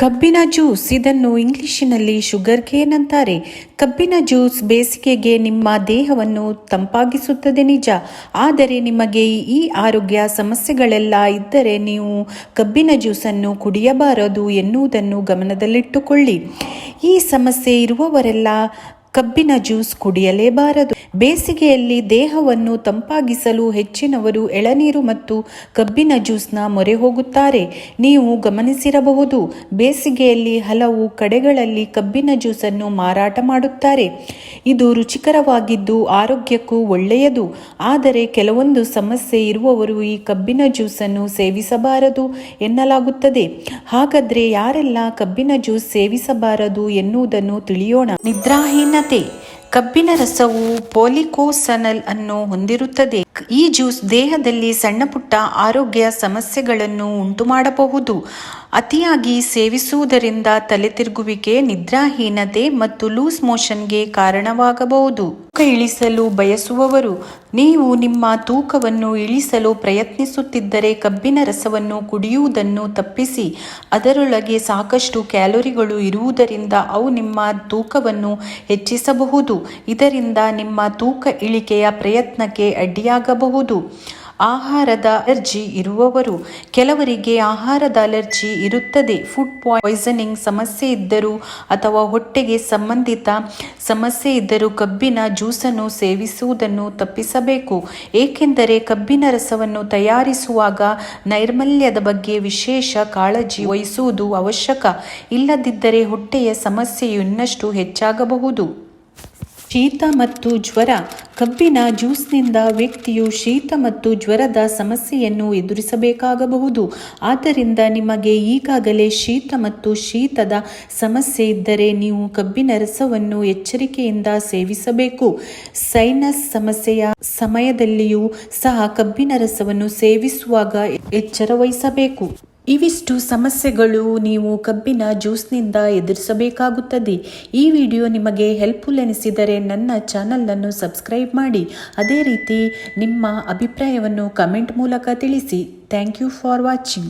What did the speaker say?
ಕಬ್ಬಿನ ಜ್ಯೂಸ್, ಇದನ್ನು ಇಂಗ್ಲಿಷಿನಲ್ಲಿ ಶುಗರ್ ಕೇನ್ ಅಂತಾರೆ. ಕಬ್ಬಿನ ಜ್ಯೂಸ್ ಬೇಸಿಗೆಗೆ ನಿಮ್ಮ ದೇಹವನ್ನು ತಂಪಾಗಿಸುತ್ತದೆ ನಿಜ. ಆದರೆ ನಿಮಗೆ ಈ ಆರೋಗ್ಯ ಸಮಸ್ಯೆಗಳೆಲ್ಲ ಇದ್ದರೆ ನೀವು ಕಬ್ಬಿನ ಜ್ಯೂಸನ್ನು ಕುಡಿಯಬಾರದು ಎನ್ನುವುದನ್ನು ಗಮನದಲ್ಲಿಟ್ಟುಕೊಳ್ಳಿ. ಈ ಸಮಸ್ಯೆ ಇರುವವರೆಲ್ಲ ಕಬ್ಬಿನ ಜ್ಯೂಸ್ ಕುಡಿಯಲೇಬಾರದು. ಬೇಸಿಗೆಯಲ್ಲಿ ದೇಹವನ್ನು ತಂಪಾಗಿಸಲು ಹೆಚ್ಚಿನವರು ಎಳನೀರು ಮತ್ತು ಕಬ್ಬಿನ ಜ್ಯೂಸ್ನ ಮೊರೆ ಹೋಗುತ್ತಾರೆ. ನೀವು ಗಮನಿಸಿರಬಹುದು, ಬೇಸಿಗೆಯಲ್ಲಿ ಹಲವು ಕಡೆಗಳಲ್ಲಿ ಕಬ್ಬಿನ ಜ್ಯೂಸನ್ನು ಮಾರಾಟ ಮಾಡುತ್ತಾರೆ. ಇದು ರುಚಿಕರವಾಗಿದ್ದು ಆರೋಗ್ಯಕ್ಕೂ ಒಳ್ಳೆಯದು. ಆದರೆ ಕೆಲವೊಂದು ಸಮಸ್ಯೆ ಇರುವವರು ಈ ಕಬ್ಬಿನ ಜ್ಯೂಸನ್ನು ಸೇವಿಸಬಾರದು ಎನ್ನಲಾಗುತ್ತದೆ. ಹಾಗಾದ್ರೆ ಯಾರೆಲ್ಲ ಕಬ್ಬಿನ ಜ್ಯೂಸ್ ಸೇವಿಸಬಾರದು ಎನ್ನುವುದನ್ನು ತಿಳಿಯೋಣ. ನಿದ್ರಾಹೀನತೆ. ಕಬ್ಬಿನ ರಸವು ಪಾಲಿಕೋಸನಲ್ ಅನ್ನು ಹೊಂದಿರುತ್ತದೆ. ಈ ಜ್ಯೂಸ್ ದೇಹದಲ್ಲಿ ಸಣ್ಣಪುಟ್ಟ ಆರೋಗ್ಯ ಸಮಸ್ಯೆಗಳನ್ನು ಉಂಟುಮಾಡಬಹುದು. ಅತಿಯಾಗಿ ಸೇವಿಸುವುದರಿಂದ ತಲೆತಿರುಗುವಿಕೆ, ನಿದ್ರಾಹೀನತೆ ಮತ್ತು ಲೂಸ್ ಮೋಷನ್ಗೆ ಕಾರಣವಾಗಬಹುದು. ತೂಕ ಇಳಿಸಲು ಬಯಸುವವರು, ನೀವು ನಿಮ್ಮ ತೂಕವನ್ನು ಇಳಿಸಲು ಪ್ರಯತ್ನಿಸುತ್ತಿದ್ದರೆ ಕಬ್ಬಿನ ರಸವನ್ನು ಕುಡಿಯುವುದನ್ನು ತಪ್ಪಿಸಿ. ಅದರೊಳಗೆ ಸಾಕಷ್ಟು ಕ್ಯಾಲೋರಿಗಳು ಇರುವುದರಿಂದ ಅವು ನಿಮ್ಮ ತೂಕವನ್ನು ಹೆಚ್ಚಿಸಬಹುದು. ಇದರಿಂದ ನಿಮ್ಮ ತೂಕ ಇಳಿಕೆಯ ಪ್ರಯತ್ನಕ್ಕೆ ಅಡ್ಡಿಯಾಗಬಹುದು. ಆಹಾರದ ಅಲರ್ಜಿ ಇರುವವರು, ಕೆಲವರಿಗೆ ಆಹಾರದ ಅಲರ್ಜಿ ಇರುತ್ತದೆ. ಫುಡ್ ಪಾಯ್ಸನಿಂಗ್ ಸಮಸ್ಯೆ ಇದ್ದರೂ ಅಥವಾ ಹೊಟ್ಟೆಗೆ ಸಂಬಂಧಿತ ಸಮಸ್ಯೆ ಇದ್ದರೂ ಕಬ್ಬಿನ ಜ್ಯೂಸನ್ನು ಸೇವಿಸುವುದನ್ನು ತಪ್ಪಿಸಬೇಕು. ಏಕೆಂದರೆ ಕಬ್ಬಿನ ರಸವನ್ನು ತಯಾರಿಸುವಾಗ ನೈರ್ಮಲ್ಯದ ಬಗ್ಗೆ ವಿಶೇಷ ಕಾಳಜಿ ವಹಿಸುವುದು ಅವಶ್ಯಕ. ಇಲ್ಲದಿದ್ದರೆ ಹೊಟ್ಟೆಯ ಸಮಸ್ಯೆಯು ಇನ್ನಷ್ಟು ಹೆಚ್ಚಾಗಬಹುದು. ಶೀತ ಮತ್ತು ಜ್ವರ. ಕಬ್ಬಿನ ಜ್ಯೂಸ್ನಿಂದ ವ್ಯಕ್ತಿಯು ಶೀತ ಮತ್ತು ಜ್ವರದ ಸಮಸ್ಯೆಯನ್ನು ಎದುರಿಸಬೇಕಾಗಬಹುದು. ಆದ್ದರಿಂದ ನಿಮಗೆ ಈಗಾಗಲೇ ಶೀತ ಮತ್ತು ಶೀತದ ಸಮಸ್ಯೆ ಇದ್ದರೆ ನೀವು ಕಬ್ಬಿನ ರಸವನ್ನು ಎಚ್ಚರಿಕೆಯಿಂದ ಸೇವಿಸಬೇಕು. ಸೈನಸ್ ಸಮಸ್ಯೆಯ ಸಮಯದಲ್ಲಿಯೂ ಸಹ ಕಬ್ಬಿನ ರಸವನ್ನು ಸೇವಿಸುವಾಗ ಎಚ್ಚರ ವಹಿಸಬೇಕು. ಇವಿಷ್ಟು ಸಮಸ್ಯೆಗಳು ನೀವು ಕಬ್ಬಿನ ಜ್ಯೂಸ್ನಿಂದ ಎದುರಿಸಬೇಕಾಗುತ್ತದೆ. ಈ ವಿಡಿಯೋ ನಿಮಗೆ ಹೆಲ್ಪ್ಫುಲ್ ಎನಿಸಿದರೆ ನನ್ನ ಚಾನಲನ್ನು ಸಬ್ಸ್ಕ್ರೈಬ್ ಮಾಡಿ. ಅದೇ ರೀತಿ ನಿಮ್ಮ ಅಭಿಪ್ರಾಯವನ್ನು ಕಮೆಂಟ್ ಮೂಲಕ ತಿಳಿಸಿ. Thank you for watching.